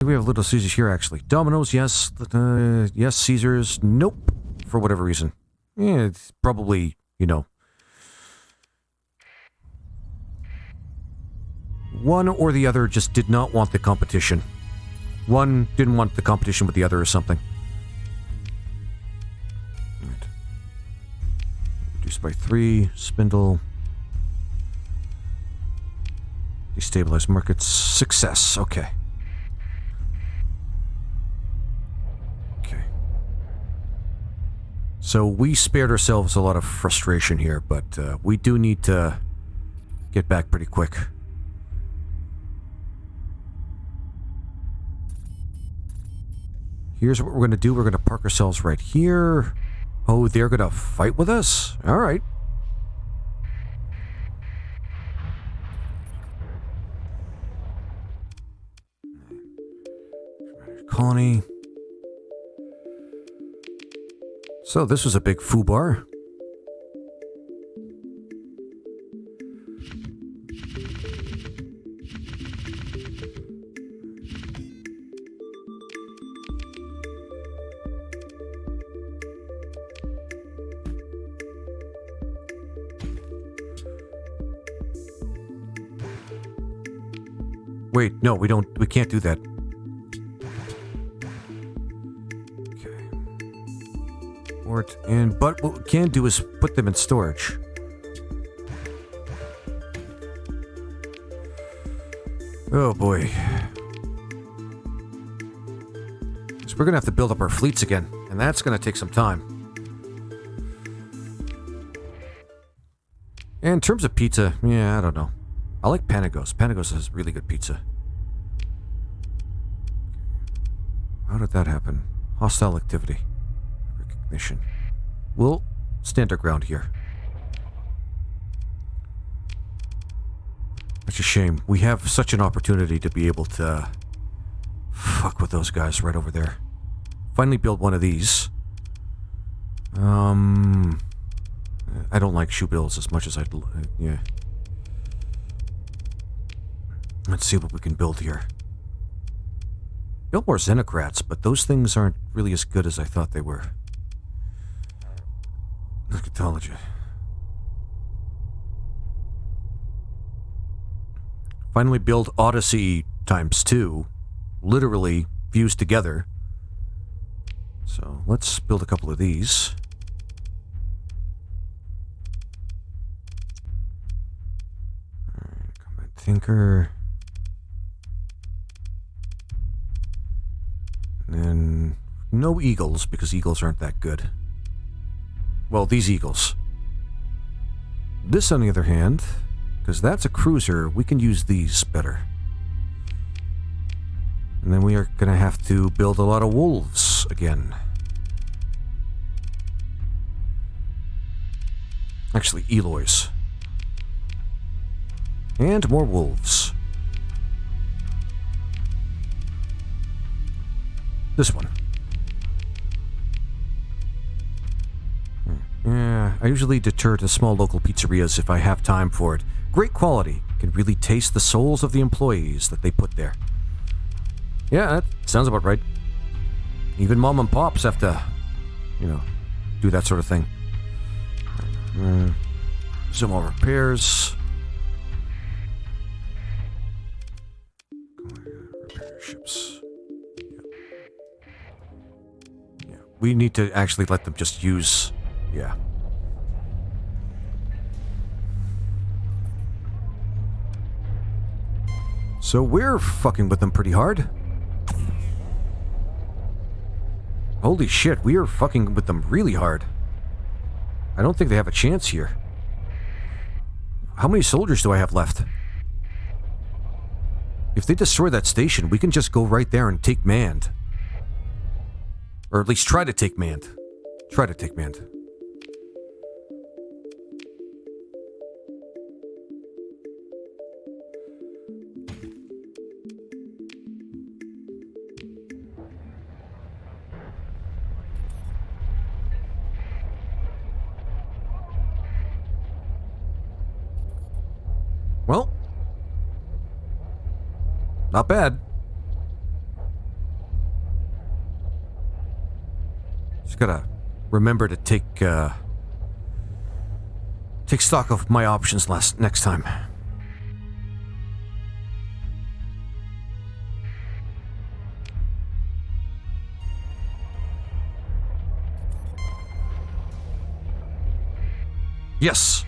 We have Little Caesars here, actually. Domino's, yes. Yes, Caesars, nope. For whatever reason. Yeah, it's probably, you know. One or the other just did not want the competition. One didn't want the competition with the other or something. Right. Reduced by 3. Spindle. Destabilize markets. Success. Okay. Okay. So we spared ourselves a lot of frustration here, but we do need to get back pretty quick. Here's what we're going to do. We're going to park ourselves right here. Oh, they're going to fight with us? All right. Colony. So this was a big foobar. Wait, no, we can't do that. But what we can do is put them in storage. Oh boy. So we're gonna have to build up our fleets again, and that's gonna take some time. And in terms of pizza, yeah, I don't know. I like Panagos. Panagos has really good pizza. How did that happen? Hostile activity. Recognition. We'll stand our ground here. That's a shame. We have such an opportunity to be able to fuck with those guys right over there. Finally build one of these. I don't like shoe builds as much as I'd... yeah. Let's see what we can build here. Build more xenocrats, but those things aren't really as good as I thought they were. Eschatology. Finally build Odyssey ×2. Literally fused together. So let's build a couple of these. Alright, Combat Thinker. And then no eagles, because eagles aren't that good. Well, these eagles. This, on the other hand, because that's a cruiser, we can use these better. And then we are going to have to build a lot of wolves again. Actually, Eloys. And more wolves. This one. Yeah, I usually deter to small local pizzerias if I have time for it. Great quality. Can really taste the souls of the employees that they put there. Yeah, that sounds about right. Even mom and pops have to, you know, do that sort of thing. Some more repairs. Repair ships. Yeah, we need to actually let them just use... yeah. So we're fucking with them pretty hard. Holy shit, we are fucking with them really hard. I don't think they have a chance here. How many soldiers do I have left? If they destroy that station, we can just go right there and take Mand. Or at least try to take Mand. Try to take Mand. Well, not bad. Just gotta remember to take stock of my options next time. Yes.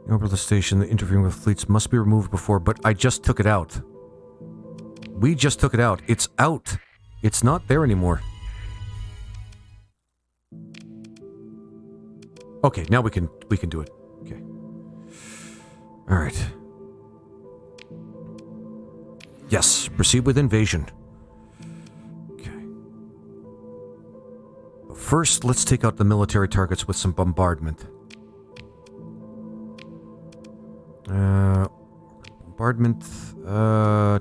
Over the station, the interviewing with fleets must be removed before, but I just took it out. We just took it out. It's out. It's not there anymore. Okay, now we can do it. Okay. All right. Yes, proceed with invasion. Okay. But first, let's take out the military targets with some bombardment. Bombardment,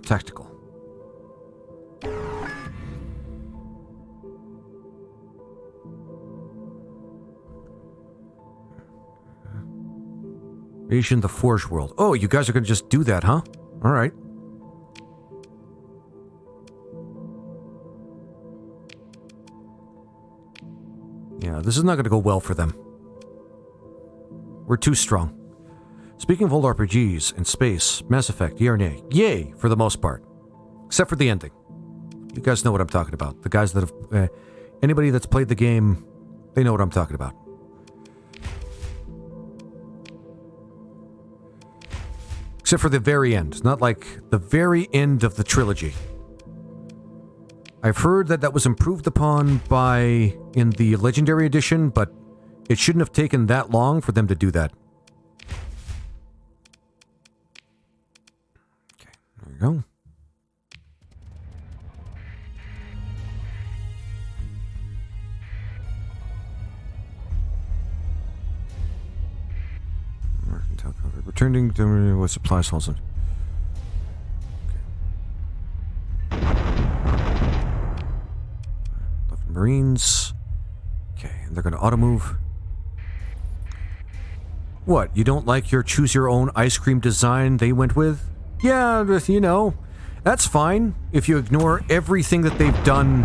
tactical. Invasion the Forge World. Oh, you guys are gonna just do that, huh? Alright. Yeah, this is not gonna go well for them. We're too strong. Speaking of old RPGs in space, Mass Effect, yay or nay? Yay, for the most part. Except for the ending. You guys know what I'm talking about. The guys that have... anybody that's played the game, they know what I'm talking about. Except for the very end. Not like the very end of the trilogy. I've heard that that was improved upon in the Legendary Edition, but it shouldn't have taken that long for them to do that. Go. Returning to what supplies holds it. Okay. 11 Marines. Okay, and they're going to auto move. What? You don't like your choose your own ice cream design they went with? Yeah, you know, that's fine if you ignore everything that they've done,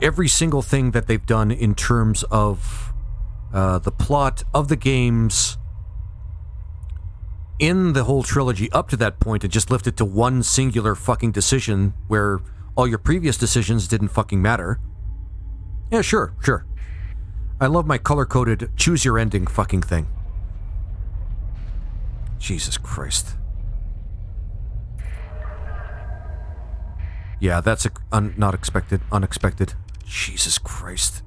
every single thing that they've done in terms of the plot of the games in the whole trilogy up to that point and just lift it to one singular fucking decision where all your previous decisions didn't fucking matter. Yeah, sure. I love my color-coded choose your ending fucking thing. Jesus Christ. Yeah, that's not expected. Unexpected. Jesus Christ.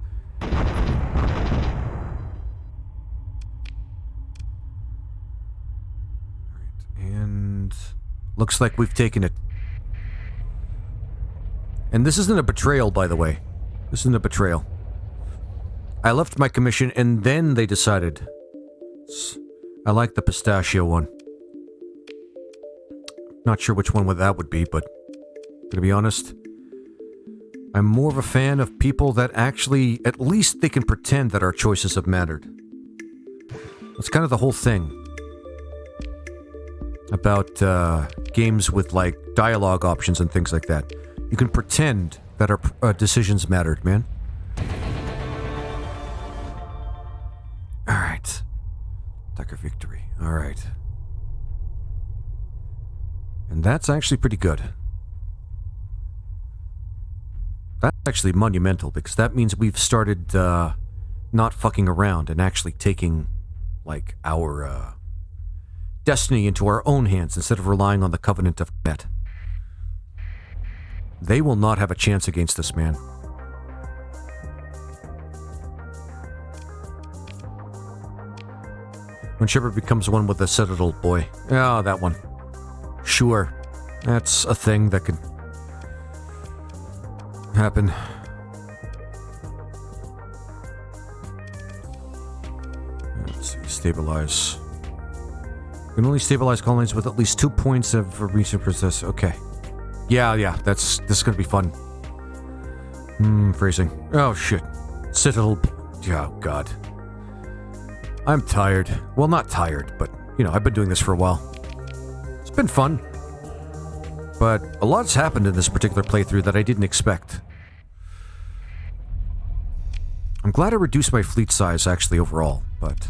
And looks like we've taken it. And this isn't a betrayal, by the way. This isn't a betrayal. I left my commission and then they decided. I like the pistachio one. Not sure which one that would be, but to be honest, I'm more of a fan of people that actually, at least they can pretend that our choices have mattered. That's kind of the whole thing about games with, like, dialogue options and things like that. You can pretend that our decisions mattered, man. Alright. Tucker victory. Alright. And that's actually pretty good. That's actually monumental, because that means we've started not fucking around and actually taking, like, our destiny into our own hands instead of relying on the Covenant of Kemet. They will not have a chance against us, man. When Shepard becomes one with the Citadel boy. Oh, that one. Sure. That's a thing that could happen. Let's see. Stabilize. You can only stabilize colonies with at least 2 points of recent process. Okay. Yeah, this is gonna be fun. Phrasing. Oh, shit. Citadel. Oh, God. I'm tired. Well, not tired, but, you know, I've been doing this for a while. It's been fun. But a lot's happened in this particular playthrough that I didn't expect. I'm glad I reduced my fleet size, actually, overall, but...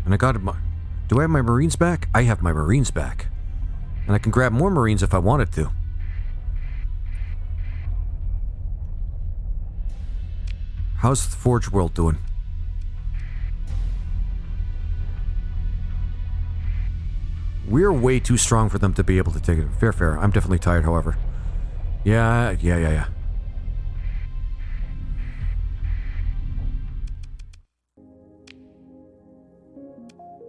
And I got my... Do I have my Marines back? I have my Marines back. And I can grab more Marines if I wanted to. How's the Forge World doing? We're way too strong for them to be able to take it. Fair. I'm definitely tired, however. Yeah.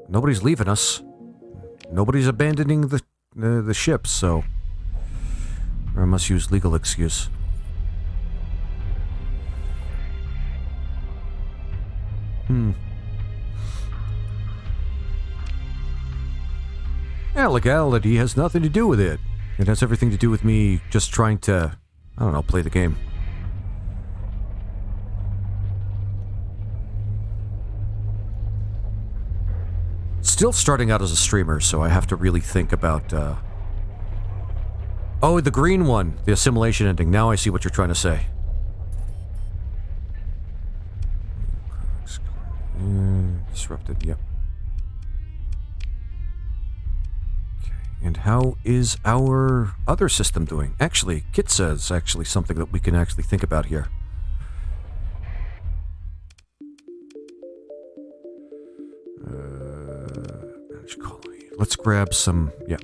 Nobody's leaving us. Nobody's abandoning the ship, so... Or I must use legal excuse. Yeah, legality has nothing to do with it. It has everything to do with me just trying to, I don't know, play the game. Still starting out as a streamer, so I have to really think about, Oh, the green one, the assimilation ending. Now I see what you're trying to say. Disrupted, yep. And how is our other system doing? Actually, Kitsa is actually something that we can actually think about here. Manage colony. Let's grab some... Yeah.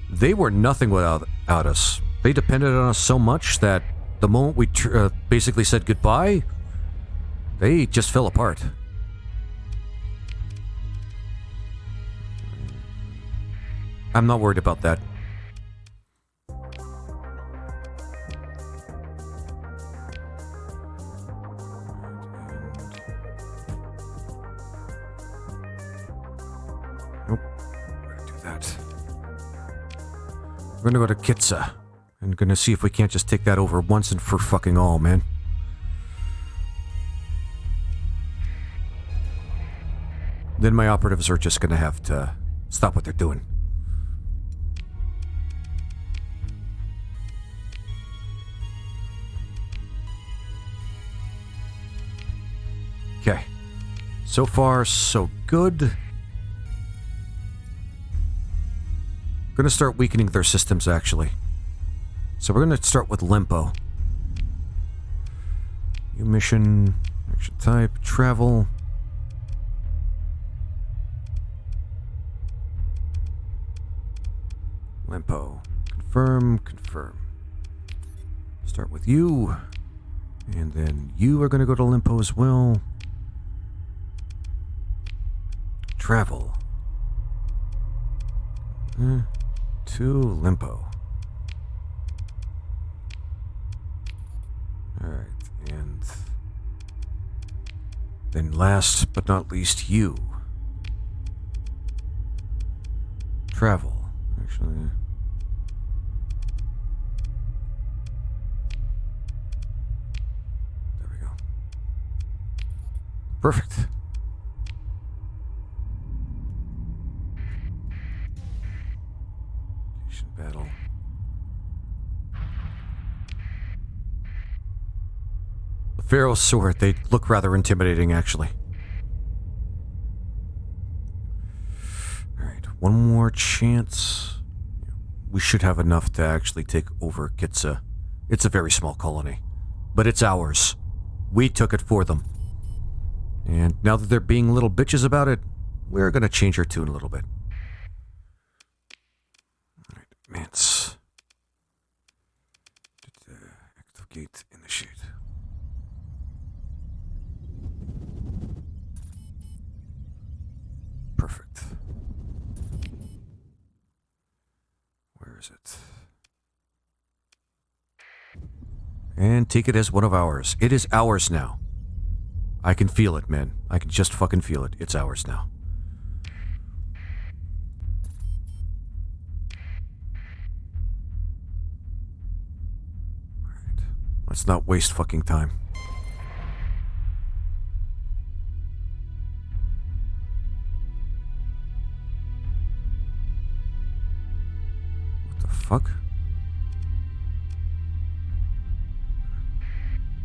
They were nothing without us. They depended on us so much that the moment we basically said goodbye, they just fell apart. I'm not worried about that. Nope. We're gonna do that. We're gonna go to Kitsa. And gonna see if we can't just take that over once and for fucking all, man. Then my operatives are just gonna have to stop what they're doing. Okay. So far, so good. Gonna start weakening their systems, actually. So we're gonna start with Limpo. New mission, action type, travel. Limpo. Confirm. Start with you. And then you are gonna go to Limpo as well. Travel. To Limpo. Alright, and then last but not least, you. Travel. Actually... There we go. Perfect. Battle. The Pharaoh's sword, they look rather intimidating, actually. Alright, one more chance. We should have enough to actually take over Kitsa. It's a very small colony, but it's ours. We took it for them. And now that they're being little bitches about it, we're gonna change our tune a little bit. Mance. Activate initiate. Perfect. Where is it? And take it as one of ours. It is ours now. I can feel it, man. I can just fucking feel it. It's ours now. Let's not waste fucking time. fuck?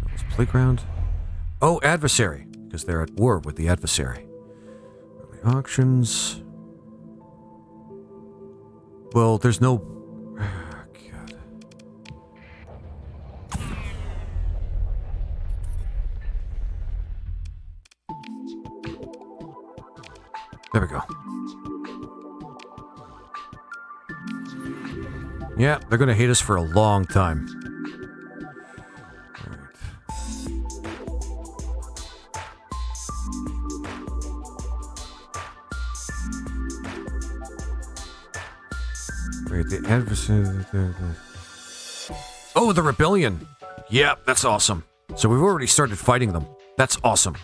Devil's Playground. Oh, adversary. Because they're at war with the adversary. Early auctions. Well, there's no... Oh, God. There we go. Yeah, they're gonna hate us for a long time. Right, the adversary... Oh, the rebellion! Yeah, that's awesome. So we've already started fighting them. That's awesome.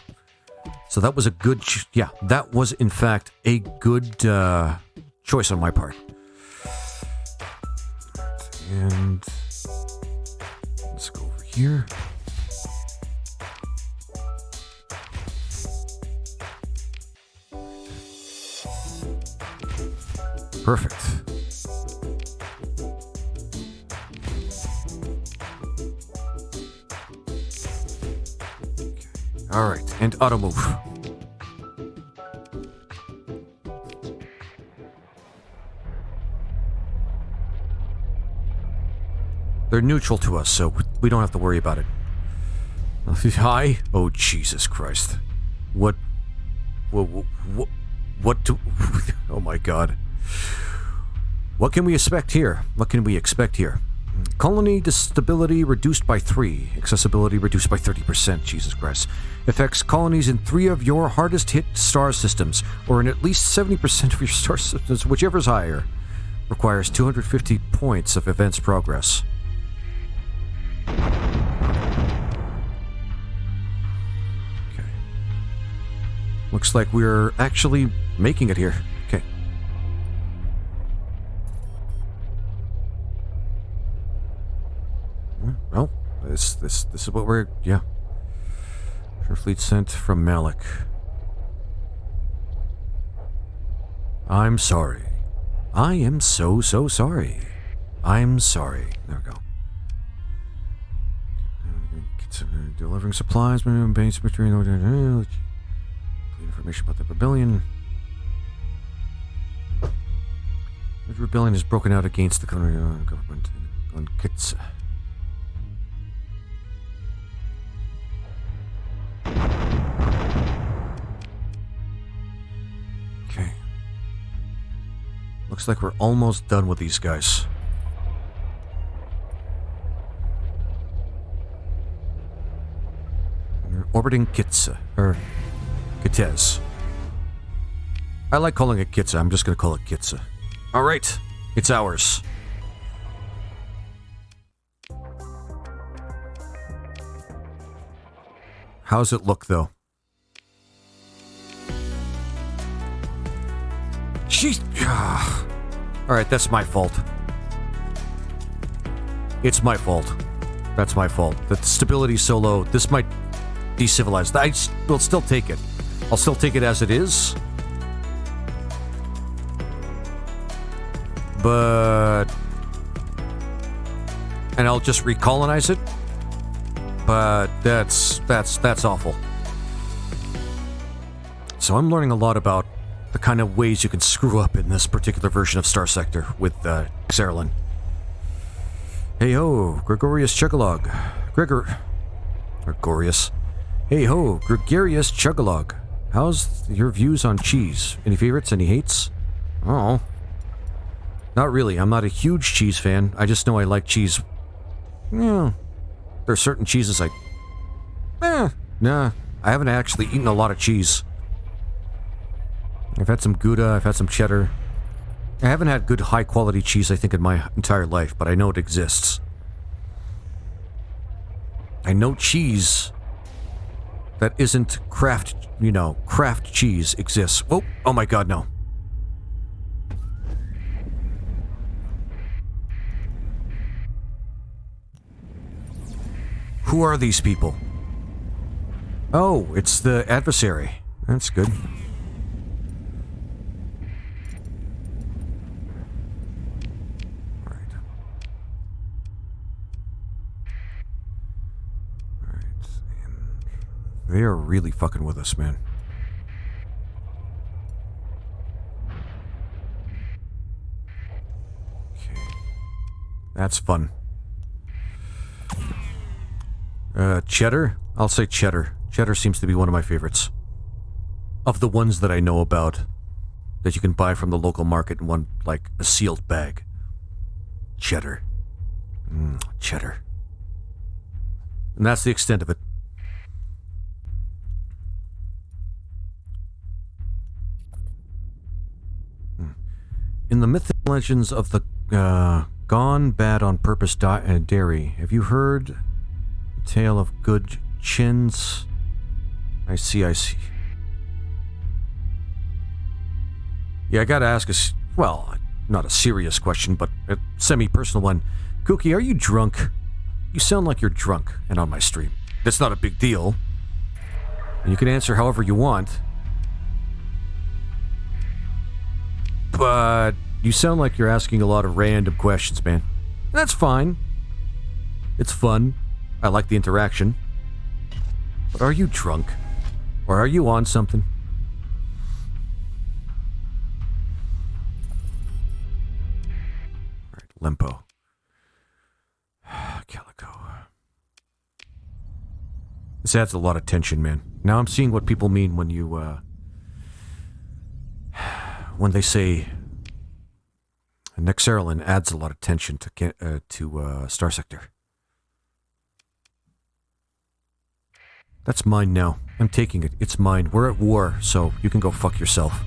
So that was a good... yeah, that was, in fact, a good choice on my part. And... let's go over here. Perfect. All right, and auto move. They're neutral to us, so we don't have to worry about it. Hi? Oh, Jesus Christ. What do... oh my God. What can we expect here? What can we expect here? Colony stability reduced by 3. Accessibility reduced by 30%. Jesus Christ. Affects colonies in 3 of your hardest hit star systems, or in at least 70% of your star systems, whichever is higher. Requires 250 points of events progress. Okay. Looks like we're actually making it here. Okay. Well, this is what we're... yeah. Fleet sent from Malik. I'm sorry. I am so sorry. I'm sorry. There we go. Delivering supplies, base material, information about the rebellion. The rebellion is broken out against the government on Kits. Okay. Looks like we're almost done with these guys. We're orbiting Kitsa, or Kitez. I like calling it Kitsa. I'm just going to call it Kitsa. All right, it's ours. How's it look, though? Jeez. Alright, that's my fault. It's my fault. That's my fault. The stability's so low. This might be civilized. I will still take it. I'll still take it as it is. But... and I'll just recolonize it. But that's awful. So I'm learning a lot about the kind of ways you can screw up in this particular version of Starsector with Xerlin. Hey ho, Gregorius Chugalog. Gregorius. Hey ho, Gregarious Chugalog. How's your views on cheese? Any favorites? Any hates? Oh. Not really. I'm not a huge cheese fan. I just know I like cheese. Yeah. There's certain cheeses nah. I haven't actually eaten a lot of cheese. I've had some Gouda, I've had some cheddar. I haven't had good high-quality cheese, I think, in my entire life, but I know it exists. I know cheese that isn't craft cheese exists. Oh my God, no. Who are these people? Oh, it's the adversary. That's good. Alright. They are really fucking with us, man. Okay. That's fun. Cheddar? I'll say cheddar. Cheddar seems to be one of my favorites. Of the ones that I know about that you can buy from the local market in one, like, a sealed bag. Cheddar. Cheddar. And that's the extent of it. In the mythic legends of the gone bad on purpose dairy, have you heard the tale of good chins? I see. Yeah, I gotta ask well, not a serious question, but a semi-personal one. Kooky, are you drunk? You sound like you're drunk and on my stream. That's not a big deal. And you can answer however you want. But you sound like you're asking a lot of random questions, man. That's fine. It's fun. I like the interaction. But are you drunk? Or are you on something? Alright, Limpo. Calico. This adds a lot of tension, man. Now I'm seeing what people mean when you, when they say Nexerlin adds a lot of tension to Starsector. That's mine now. I'm taking it. It's mine. We're at war, so you can go fuck yourself.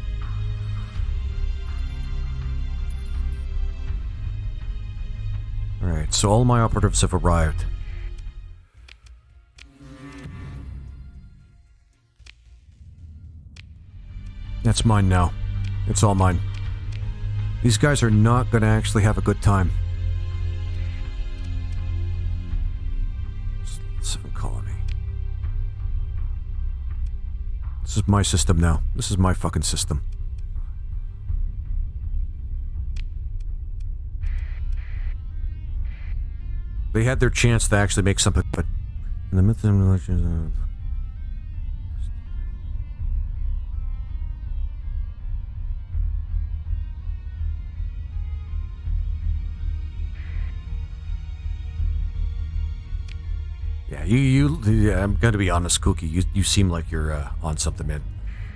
Alright, so all my operatives have arrived. That's mine now. It's all mine. These guys are not going to actually have a good time. Seven Colony. This is my system now. This is my fucking system. They had their chance to actually make something, but in the myth and legends of... Yeah, I'm gonna be honest, Kooky. You seem like you're on something, man.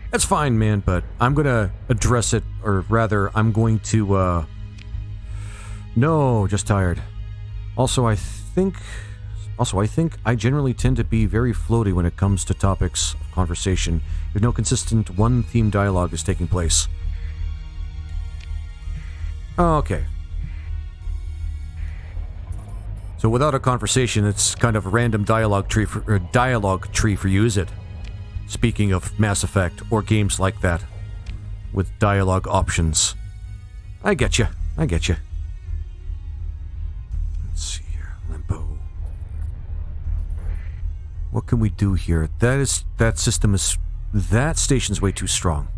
That's fine, man, but I'm gonna address it, or rather, I'm going to, No, just tired. Also, I think I generally tend to be very floaty when it comes to topics of conversation, if no consistent one-theme dialogue is taking place. Oh, okay. So without a conversation, it's kind of a random dialogue tree for you, is it? Speaking of Mass Effect or games like that, with dialogue options. I get you. Let's see here, Limpo. What can we do here? That station's way too strong.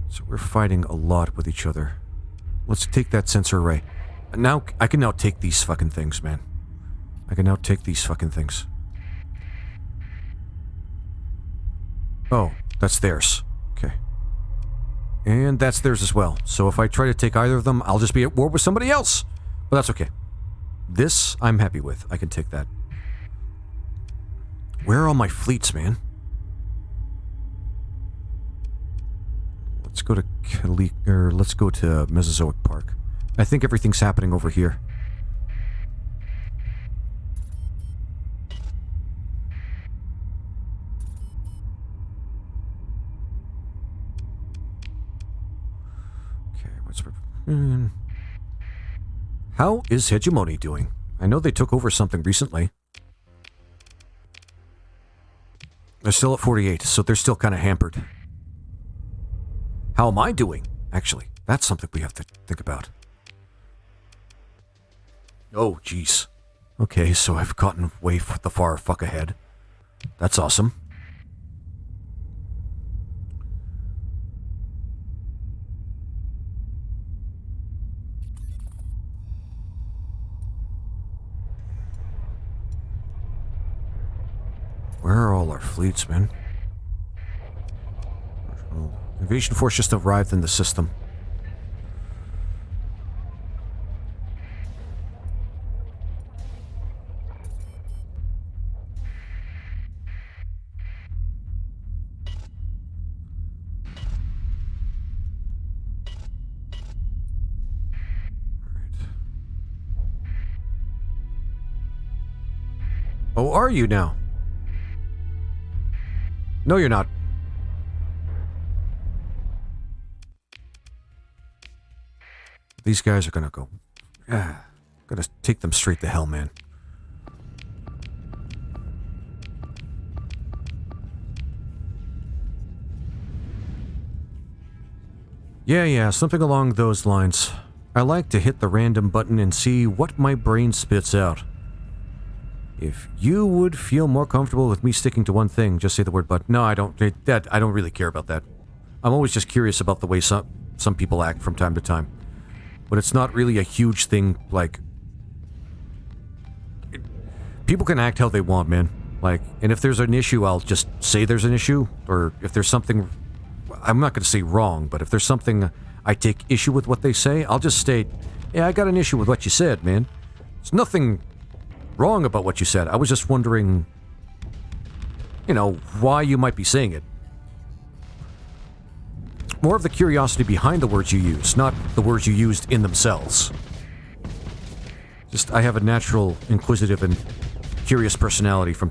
So we're fighting a lot with each other. Let's take that sensor array. Now, I can now take these fucking things, man. Oh, that's theirs. Okay. And that's theirs as well. So if I try to take either of them, I'll just be at war with somebody else. But that's okay. This, I'm happy with. I can take that. Where are all my fleets, man? Let's go to let's go to Mesozoic Park. I think everything's happening over here. Okay, how is Hegemony doing? I know they took over something recently. They're still at 48, so they're still kind of hampered. How am I doing? Actually, that's something we have to think about. Oh, jeez. Okay, so I've gotten way the far fuck ahead. That's awesome. Where are all our fleets, man? Invasion force just arrived in the system. Oh, are you now? No, you're not. These guys are gonna go... Gonna take them straight to hell, man. Yeah, something along those lines. I like to hit the random button and see what my brain spits out. If you would feel more comfortable with me sticking to one thing, just say the word but. No, I don't. I don't really care about that. I'm always just curious about the way some people act from time to time. But it's not really a huge thing, like... people can act how they want, man. Like, and if there's an issue, I'll just say there's an issue. Or if there's something... I'm not going to say wrong, but if there's something I take issue with what they say, I'll just state, yeah, I got an issue with what you said, man. There's nothing wrong about what you said. I was just wondering, you know, why you might be saying it. More of the curiosity behind the words you use, not the words you used in themselves. Just, I have a natural, inquisitive, and curious personality from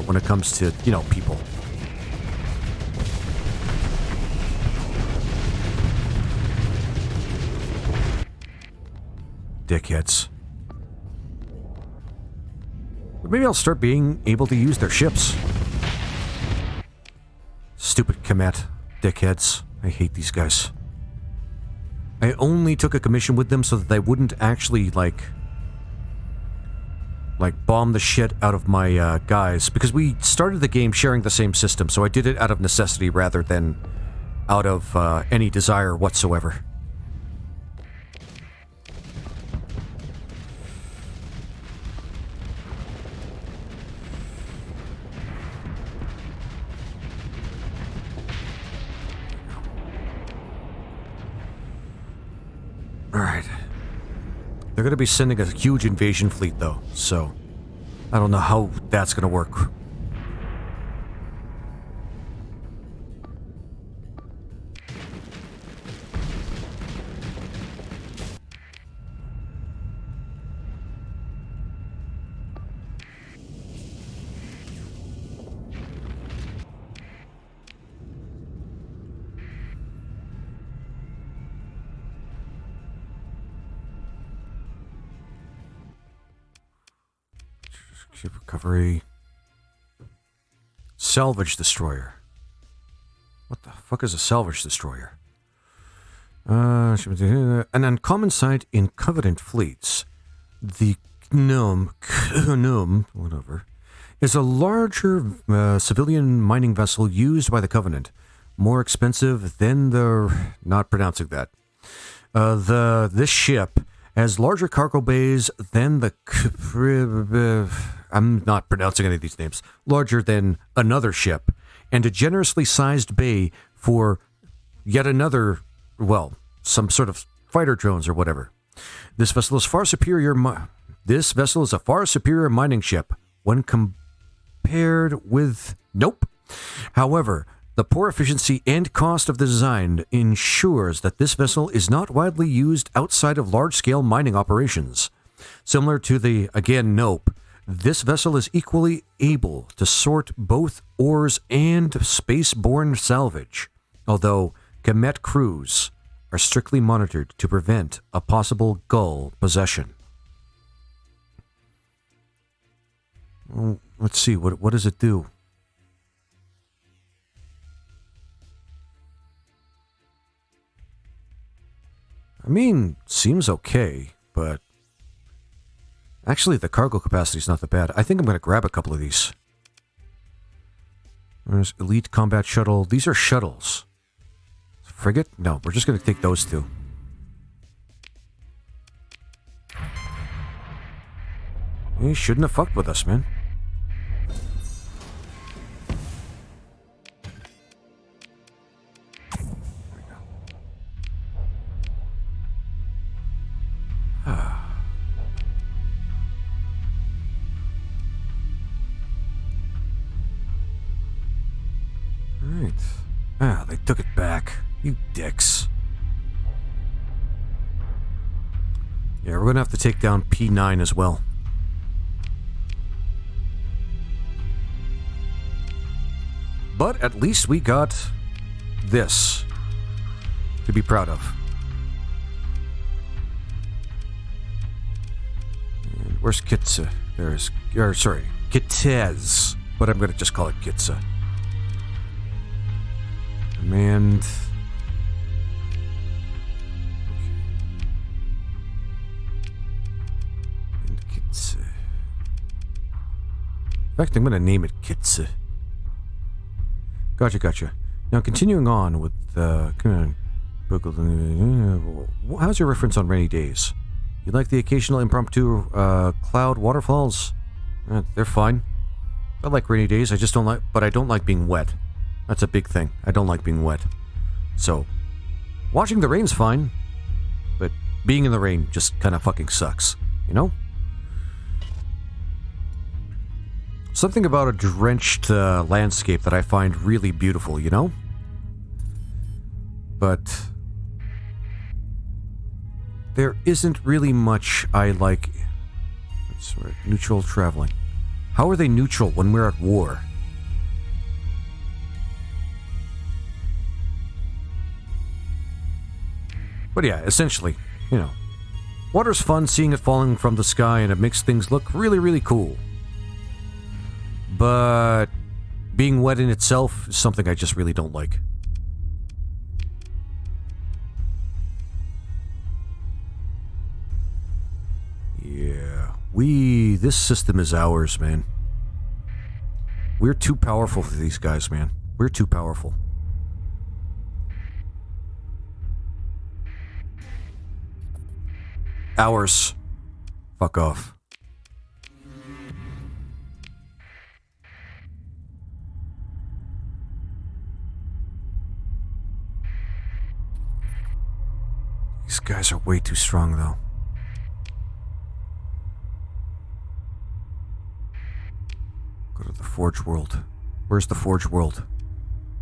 when it comes to, you know, people. Dickheads. But maybe I'll start being able to use their ships. Stupid Kemet. Dickheads. I hate these guys. I only took a commission with them so that they wouldn't actually, like bomb the shit out of my guys. Because we started the game sharing the same system, so I did it out of necessity rather than out of any desire whatsoever. Alright. They're gonna be sending a huge invasion fleet, though, so... I don't know how that's gonna work. Ship recovery. Salvage destroyer. What the fuck is a salvage destroyer? An uncommon sight in Covenant fleets. The Gnome, whatever, is a larger civilian mining vessel used by the Covenant. More expensive than the... not pronouncing that. This ship has larger cargo bays than the... I'm not pronouncing any of these names. Larger than another ship, and a generously sized bay for yet another, well, some sort of fighter drones or whatever. This vessel is far superior. This vessel is a far superior mining ship when compared with... Nope. However, the poor efficiency and cost of the design ensures that this vessel is not widely used outside of large-scale mining operations. Similar to the, again, Nope, this vessel is equally able to sort both ores and space-borne salvage, although Kemet crews are strictly monitored to prevent a possible Gull possession. Well, let's see, what does it do? I mean, seems okay, but... Actually, the cargo capacity is not that bad. I think I'm going to grab a couple of these. There's Elite Combat Shuttle. These are shuttles. Frigate? No, we're just going to take those two. He shouldn't have fucked with us, man. Ah, they took it back. You dicks. Yeah, we're gonna have to take down P9 as well. But at least we got this to be proud of. And where's Kitsa? There's... sorry, Kitez. But I'm gonna just call it Kitsa. Command... And Kitsa. In fact, I'm gonna name it Kitsa. Gotcha. Now, continuing on with how's your reference on rainy days? You like the occasional impromptu cloud waterfalls? They're fine. I like rainy days, I just don't like... But I don't like being wet. That's a big thing. I don't like being wet. So, watching the rain's fine. But being in the rain just kind of fucking sucks. You know? Something about a drenched landscape that I find really beautiful, you know? But there isn't really much I like. That's right, neutral traveling. How are they neutral when we're at war? But yeah, essentially, you know, water's fun seeing it falling from the sky and it makes things look really, really cool. But being wet in itself is something I just really don't like. Yeah, this system is ours, man. We're too powerful for these guys, man. We're too powerful. Ours. Fuck off. These guys are way too strong, though. Go to the Forge World. Where's the Forge World?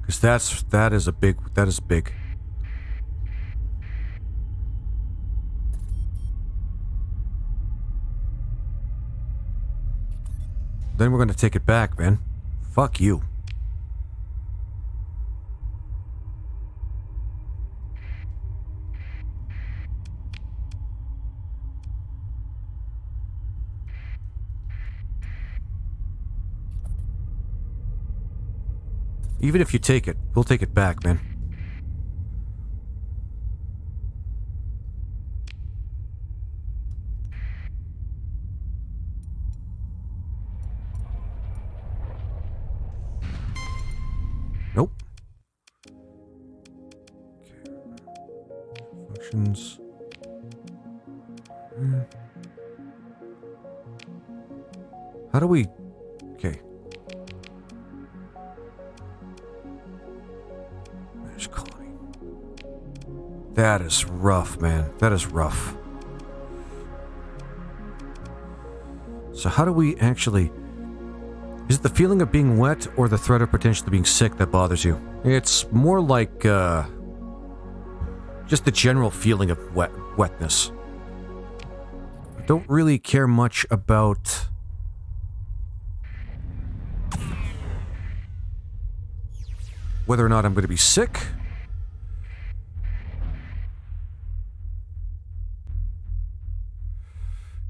Because that is big. Then we're gonna take it back, man. Fuck you. Even if you take it, we'll take it back, man. Nope. Okay. Functions. How do we... Okay. There's colony. That is rough, man. That is rough. So how do we actually... Is it the feeling of being wet or the threat of potentially being sick that bothers you? It's more like, just the general feeling of wetness. I don't really care much about... whether or not I'm going to be sick.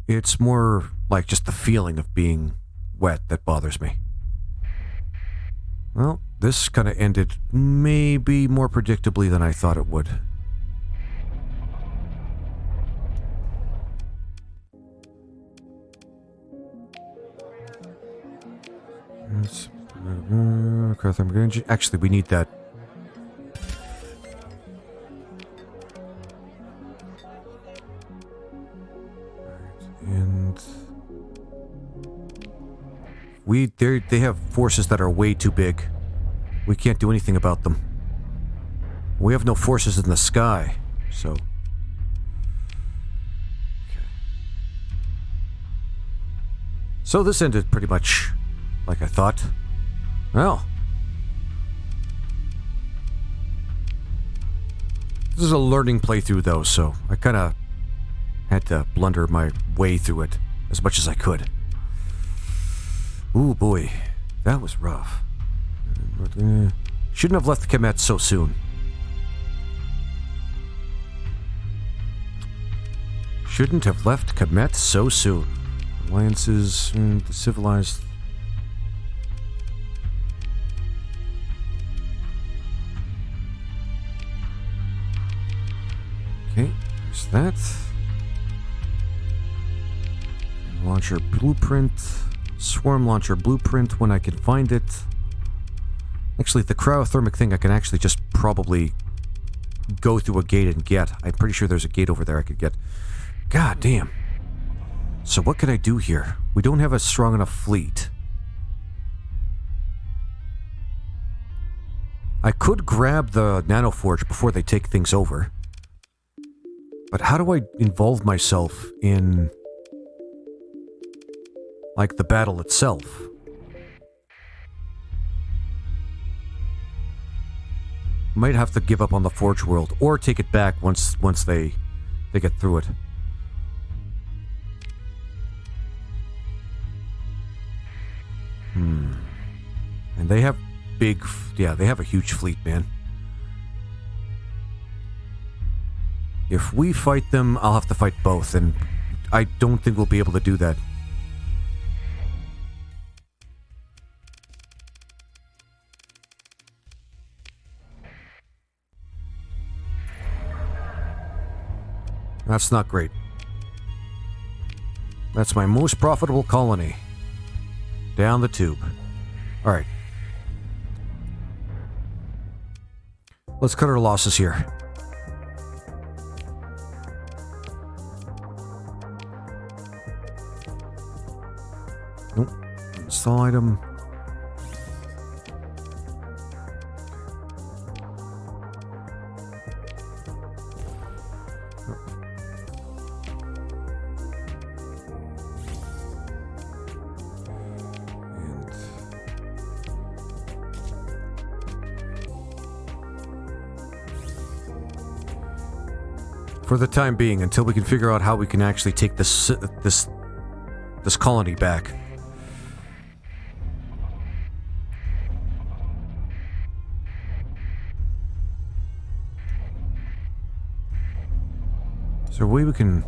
It's more like just the feeling of being wet that bothers me. Well, this kind of ended maybe more predictably than I thought it would. Actually, we need that. And they have forces that are way too big. We can't do anything about them. We have no forces in the sky, so... Okay. So this ended pretty much like I thought. Well... This is a learning playthrough, though, so I kind of had to blunder my way through it as much as I could. Ooh, boy. That was rough. Shouldn't have left Kemet so soon. Shouldn't have left Kemet so soon. Alliances, the civilized... Okay, there's that. Launcher blueprint. Swarm launcher blueprint when I can find it. Actually, the cryothermic thing I can actually just probably go through a gate and get. I'm pretty sure there's a gate over there I could get. God damn. So what can I do here? We don't have a strong enough fleet. I could grab the nanoforge before they take things over. But how do I involve myself in, like, the battle itself? Might have to give up on the Forge World, or take it back once they get through it. And they have they have a huge fleet, man. If we fight them, I'll have to fight both, and I don't think we'll be able to do that. That's not great. That's my most profitable colony. Down the tube. Alright. Let's cut our losses here. Nope. Install item. For the time being, until we can figure out how we can actually take this colony back. Is there a way we can...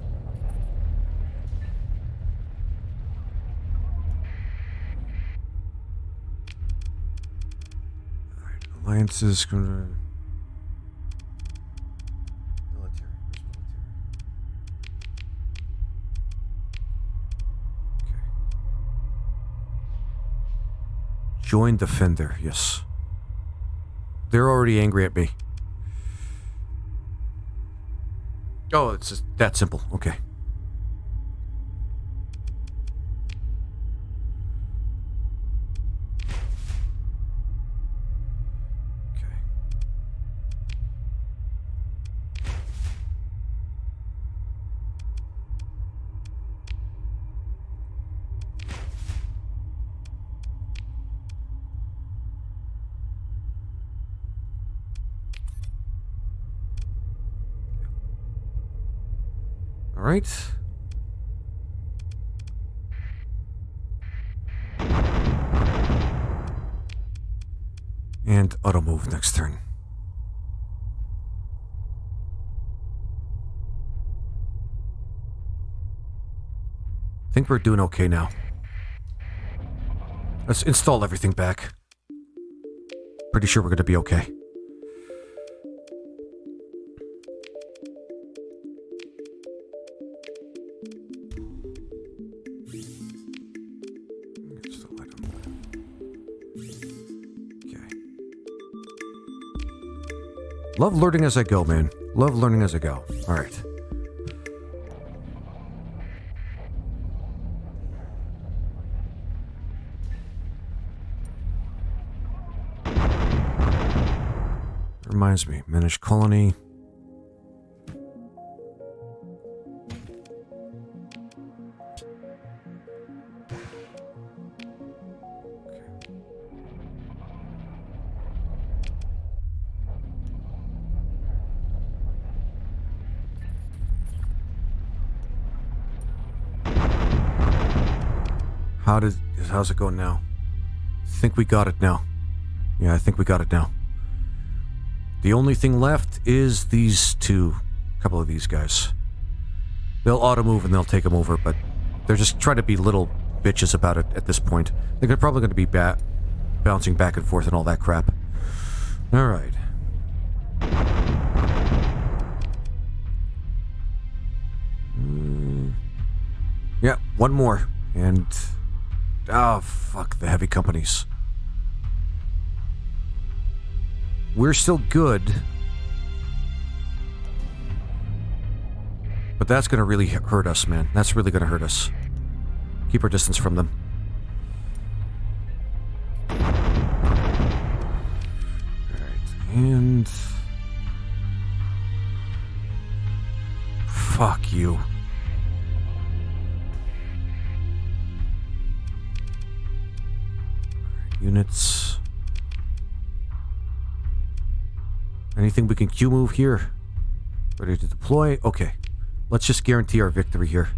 Alright, alliances... Join Defender, yes. They're already angry at me. Oh, it's just that simple. Okay. Alright. And auto move next turn. I think we're doing okay now. Let's install everything back. Pretty sure we're gonna be okay. Love learning as I go, man. Love learning as I go. Alright. Reminds me, manage colony. How's it going now? I think we got it now. Yeah, I think we got it now. The only thing left is these a couple of these guys. They'll auto-move and they'll take them over, but they're just trying to be little bitches about it at this point. They're probably going to be bouncing back and forth and all that crap. Alright. Yeah, one more. And... oh, fuck the heavy companies. We're still good. But that's going to really hurt us, man. That's really going to hurt us. Keep our distance from them. Alright, and... fuck you. Units. Anything we can Q move here? Ready to deploy? Okay. Let's just guarantee our victory here.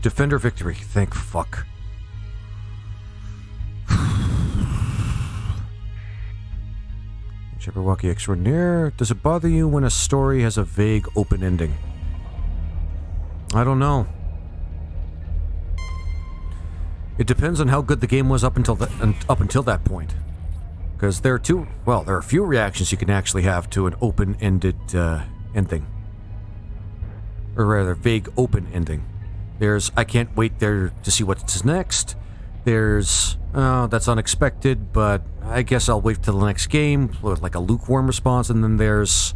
Defender victory. Thank fuck. Jabberwocky extraordinaire. Does it bother you when a story has a vague open ending? I don't know. It depends on how good the game was up until that point. Because there are a few reactions you can actually have to an open-ended ending. Or rather, vague open ending. There's, I can't wait there to see what's next. There's, oh, that's unexpected, but I guess I'll wait till the next game, with like a lukewarm response. And then there's,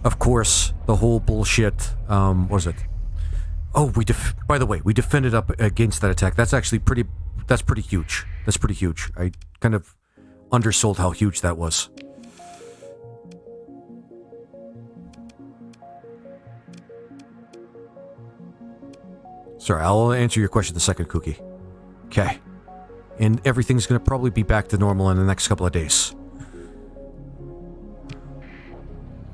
of course, the whole bullshit, what was it? Oh, by the way, we defended up against that attack. That's actually that's pretty huge. That's pretty huge. I kind of undersold how huge that was. Sorry, I'll answer your question the second, Cookie. Okay. And everything's gonna probably be back to normal in the next couple of days.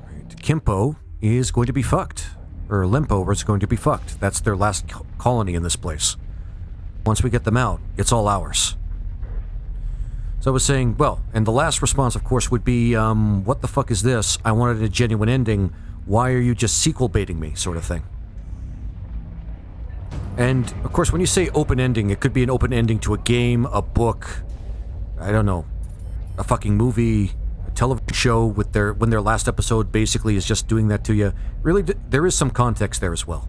Right. Kimpo is going to be fucked. Or Limpo is going to be fucked. That's their last colony in this place. Once we get them out, it's all ours. So I was saying, well, and the last response, of course, would be, what the fuck is this? I wanted a genuine ending. Why are you just sequel baiting me, sort of thing. And, of course, when you say open ending, it could be an open ending to a game, a book, I don't know, a fucking movie, a television show when their last episode basically is just doing that to you. Really, there is some context there as well.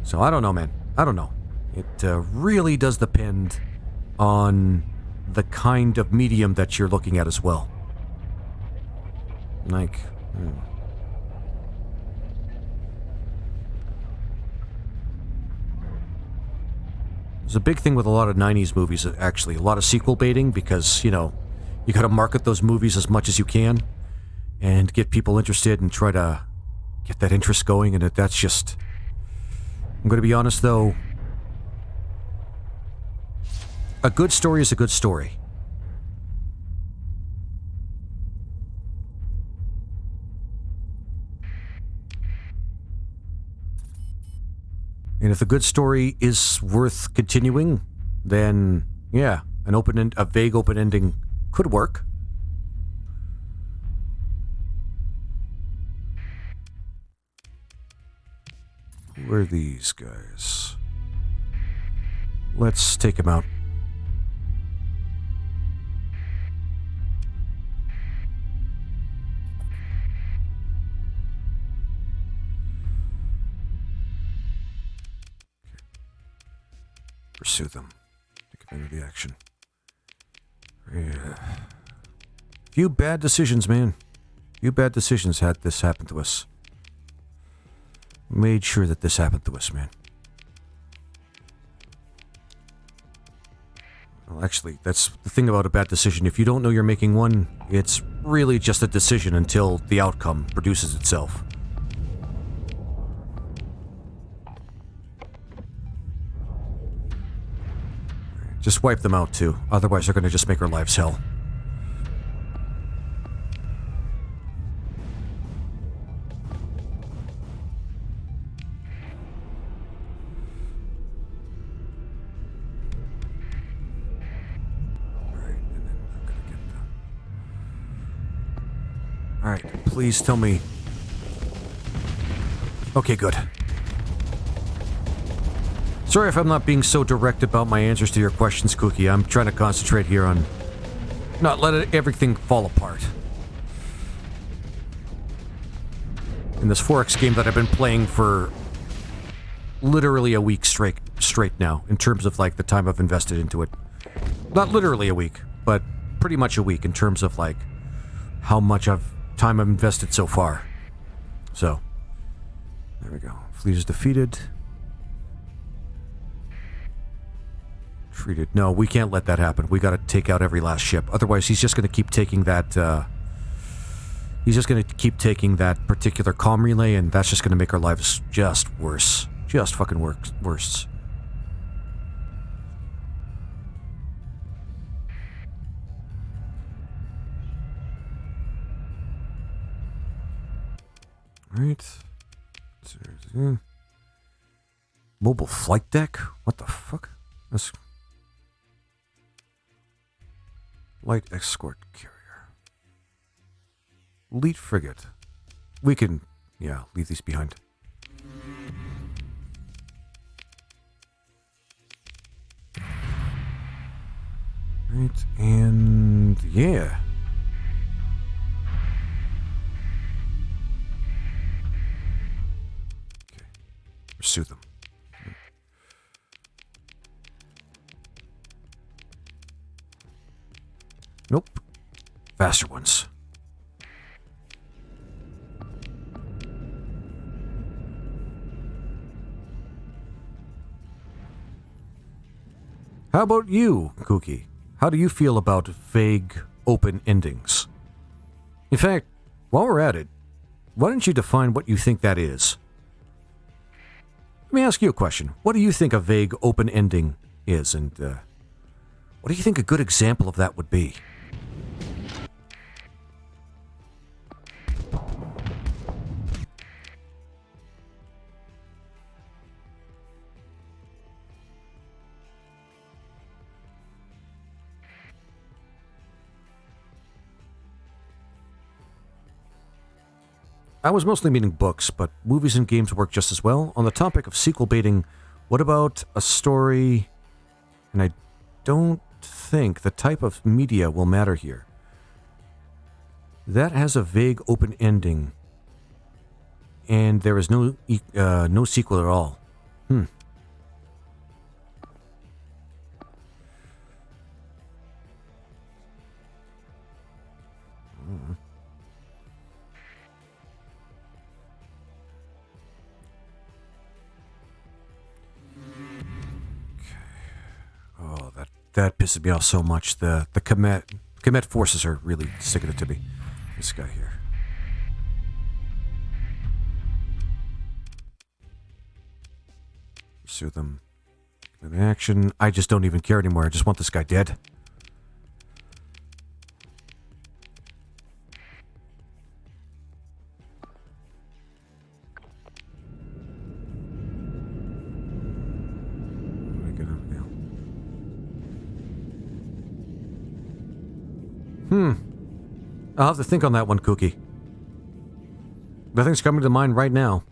So I don't know, man. I don't know. It really does depend on the kind of medium that you're looking at as well. Like... There's a big thing with a lot of 90s movies, actually. A lot of sequel baiting, because, you know, you gotta market those movies as much as you can and get people interested and try to get that interest going, and that's just... I'm gonna be honest, though. A good story is a good story. And if the good story is worth continuing, then, yeah, a vague open ending could work. Who are these guys? Let's take them out. Pursue them. Take advantage of the action. Yeah. Few bad decisions, man. Few bad decisions had this happen to us. Made sure that this happened to us, man. Well, actually, that's the thing about a bad decision. If you don't know you're making one, it's really just a decision until the outcome produces itself. Just wipe them out, too. Otherwise, they're going to just make our lives hell. Alright, please tell me... Okay, good. Sorry if I'm not being so direct about my answers to your questions, Cookie. I'm trying to concentrate here on not letting everything fall apart. In this 4X game that I've been playing for literally a week straight now, in terms of, like, the time I've invested into it. Not literally a week, but pretty much a week in terms of, like, how much time I've invested so far. So, there we go. Fleet is defeated. Treated. No, we can't let that happen. We gotta take out every last ship. Otherwise, he's just gonna keep taking that, he's just gonna keep taking that particular comm relay, and that's just gonna make our lives just worse. Just fucking worse. Right. Mobile flight deck? What the fuck? That's... Light escort carrier. Elite frigate. We can, yeah, leave these behind. Right, and yeah. Okay, pursue them. Nope. Faster ones. How about you, Kookie? How do you feel about vague, open endings? In fact, while we're at it, why don't you define what you think that is? Let me ask you a question. What do you think a vague, open ending is, and what do you think a good example of that would be? I was mostly meaning books, but movies and games work just as well. On the topic of sequel baiting, what about a story? And I don't think the type of media will matter here. That has a vague open ending, and there is no sequel at all. Oh, that pisses me off so much. The Kemet forces are really sticking it to me. This guy here. Pursue them. In action. I just don't even care anymore. I just want this guy dead. I'll have to think on that one, Cookie. Nothing's coming to mind right now.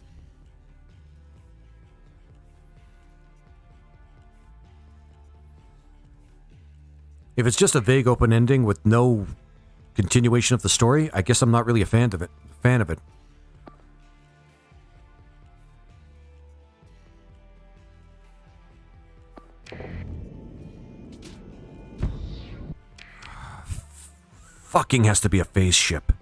If it's just a vague open ending with no continuation of the story, I guess I'm not really a fan of it. Fucking has to be a phase ship.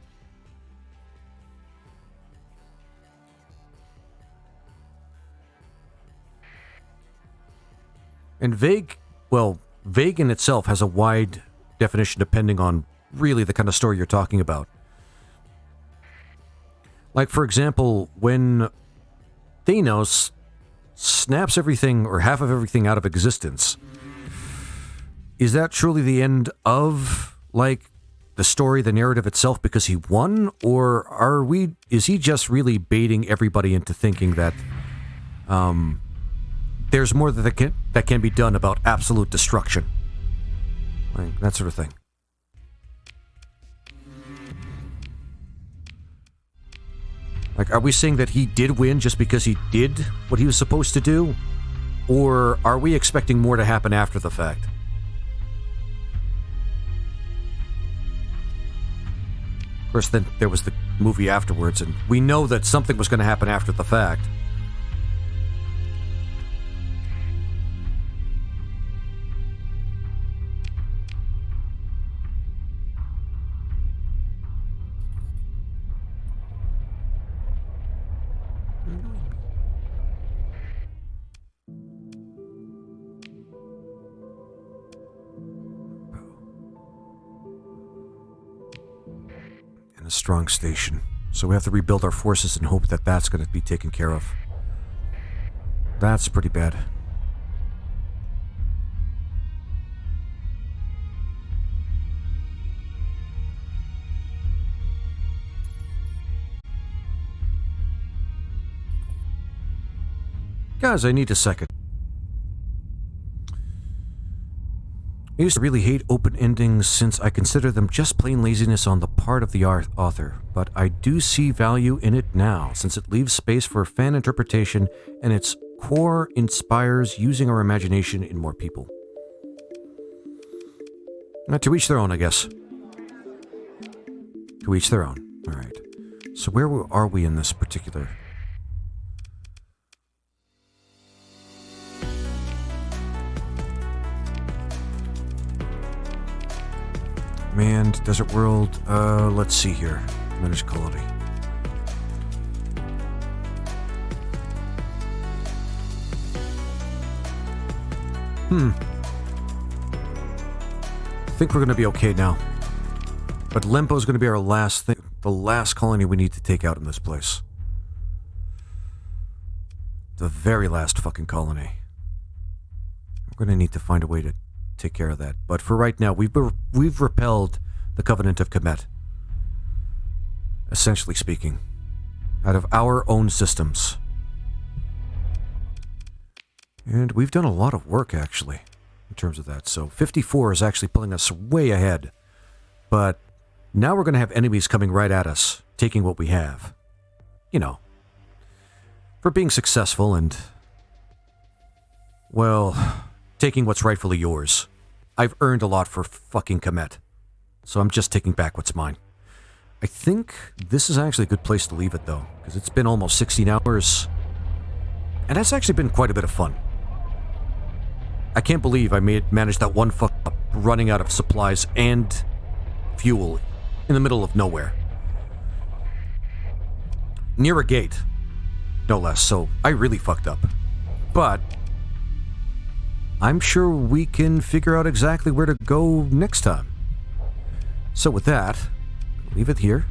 And vague, well, vague in itself has a wide definition depending on really the kind of story you're talking about. Like, for example, when Thanos snaps everything or half of everything out of existence, is that truly the end of, like, the story, the narrative itself because he won? Or is he just really baiting everybody into thinking that there's more that can be done about absolute destruction? Like, that sort of thing. Like, are we saying that he did win just because he did what he was supposed to do? Or are we expecting more to happen after the fact? Of course, then there was the movie afterwards, and we know that something was going to happen after the fact. A strong station, so we have to rebuild our forces and hope that that's going to be taken care of. That's pretty bad. Guys, I need a second. I used to really hate open endings since I consider them just plain laziness on the part of the author, but I do see value in it now since it leaves space for fan interpretation and its core inspires using our imagination in more people. To each their own, I guess. To each their own. Alright. So where are we in this particular... Manned desert world. Let's see here. Managed colony. I think we're gonna be okay now. But Lempo's gonna be our last thing, the last colony we need to take out in this place. The very last fucking colony. We're gonna need to find a way to take care of that. But for right now, we've repelled the Covenant of Kemet. Essentially speaking. Out of our own systems. And we've done a lot of work, actually, in terms of that. So 54 is actually pulling us way ahead. But now we're going to have enemies coming right at us, taking what we have. You know. For being successful and... well... taking what's rightfully yours. I've earned a lot for fucking Kemet. So I'm just taking back what's mine. I think this is actually a good place to leave it, though, because it's been almost 16 hours. And that's actually been quite a bit of fun. I can't believe I managed that one fuck up running out of supplies and fuel in the middle of nowhere. Near a gate, no less, so I really fucked up. But... I'm sure we can figure out exactly where to go next time. So with that, leave it here.